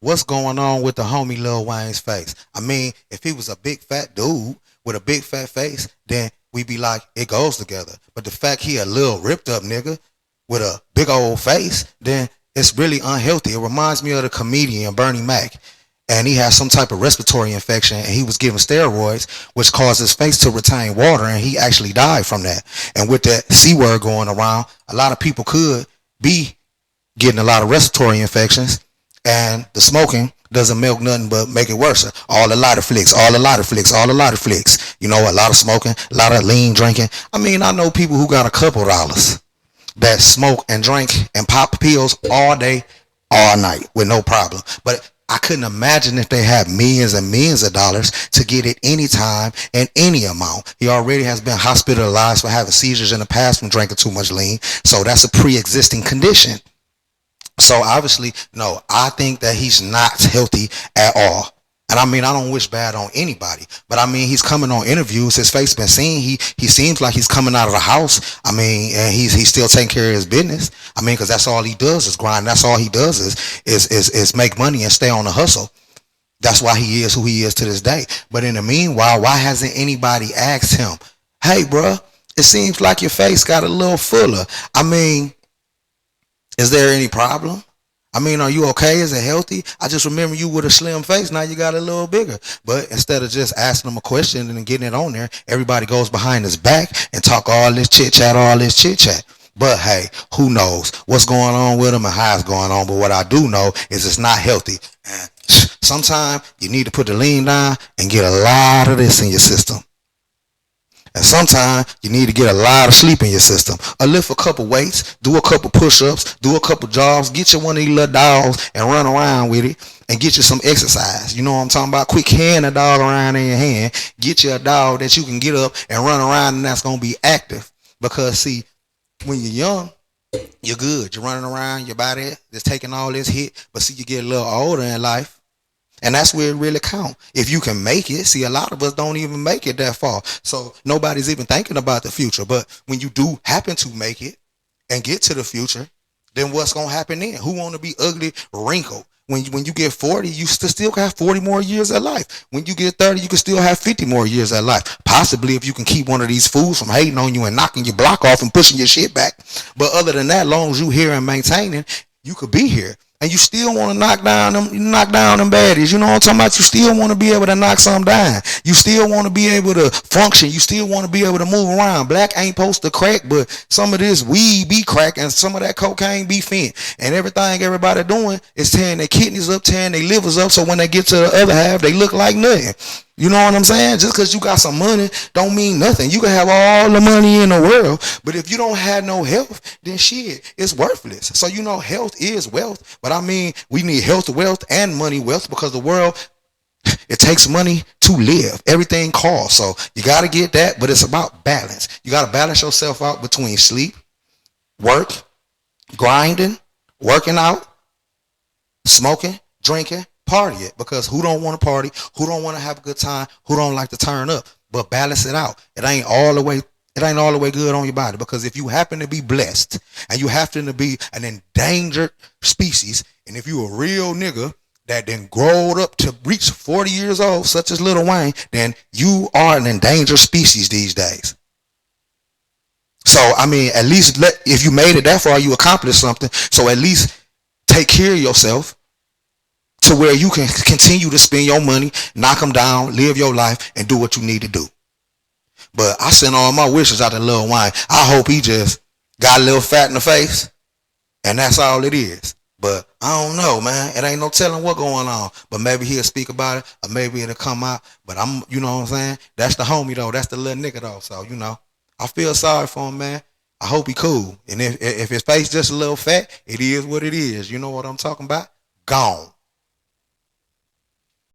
what's going on with the homie Lil Wayne's face? I mean, if he was a big fat dude with a big fat face, then we be like, it goes together. But the fact he a little ripped up nigga with a big old face, then it's really unhealthy. It reminds me of the comedian Bernie Mac. And he had some type of respiratory infection and he was given steroids, which caused his face to retain water, and he actually died from that. And with that C word going around, a lot of people could be getting a lot of respiratory infections, and the smoking doesn't milk nothing but make it worse. All the lighter flicks, all the lighter flicks, all the lighter flicks. You know, a lot of smoking, a lot of lean drinking. I mean, I know people who got a couple dollars that smoke and drink and pop pills all day, all night with no problem. But I couldn't imagine if they had millions and millions of dollars to get it anytime and any amount. He already has been hospitalized for having seizures in the past from drinking too much lean. So that's a pre-existing condition. So obviously, no, I think that he's not healthy at all. And I mean, I don't wish bad on anybody, but I mean, he's coming on interviews. His face been seen. He seems like he's coming out of the house. I mean, and he's still taking care of his business. I mean, because that's all he does is grind. That's all he does is make money and stay on the hustle. That's why he is who he is to this day. But in the meanwhile, why hasn't anybody asked him, hey, bruh, it seems like your face got a little fuller. I mean, is there any problem? I mean, are you okay? Is it healthy? I just remember you with a slim face. Now you got a little bigger. But instead of just asking him a question and then getting it on there, everybody goes behind his back and talk all this chit chat, all this chit chat. But hey, who knows what's going on with him and how it's going on? But what I do know is it's not healthy. And sometimes you need to put the lean down and get a lot of this in your system. And sometimes you need to get a lot of sleep in your system. Or lift a couple weights, do a couple push-ups, do a couple jogs, get you one of these little dogs and run around with it and get you some exercise. You know what I'm talking about? Quick hand a dog around in your hand. Get you a dog that you can get up and run around and that's going to be active. Because see, when you're young, you're good. You're running around, your body is taking all this hit. But see, you get a little older in life. And that's where it really counts. If you can make it, see, a lot of us don't even make it that far. So nobody's even thinking about the future. But when you do happen to make it and get to the future, then what's going to happen then? Who want to be ugly, wrinkled? When you get 40, you still have 40 more years of life. When you get 30, you can still have 50 more years of life. Possibly if you can keep one of these fools from hating on you and knocking your block off and pushing your shit back. But other than that, long as you here and maintaining, you could be here. And you still want to knock down them baddies. You know what I'm talking about? You still want to be able to knock some down. You still want to be able to function. You still want to be able to move around. Black ain't supposed to crack, but some of this weed be crack and some of that cocaine be fent. And everything everybody doing is tearing their kidneys up, tearing their livers up, so when they get to the other half, they look like nothing. You know what I'm saying? Just because you got some money don't mean nothing. You can have all the money in the world, but if you don't have no health, then shit, it's worthless. So you know, health is wealth. But I mean, we need health wealth and money wealth because the world, it takes money to live. Everything costs. So you got to get that, but it's about balance. You got to balance yourself out between sleep, work, grinding, working out, smoking, drinking, party it, because who don't want to party, who don't want to have a good time, who don't like to turn up, but balance it out. It ain't all the way good on your body, because if you happen to be blessed and you happen to be an endangered species, and if you a real nigga that then growed up to reach 40 years old, such as Lil Wayne, then you are an endangered species these days. So I mean, at least if you made it that far, you accomplished something. So at least take care of yourself to where you can continue to spend your money, knock them down, live your life, and do what you need to do. But I send all my wishes out to Lil Wayne. I hope he just got a little fat in the face, and that's all it is. But I don't know, man. It ain't no telling what going on. But maybe he'll speak about it, or maybe it'll come out. But you know what I'm saying? That's the homie, though. That's the little nigga, though. So, you know, I feel sorry for him, man. I hope he cool. And if his face just a little fat, it is what it is. You know what I'm talking about? Gone.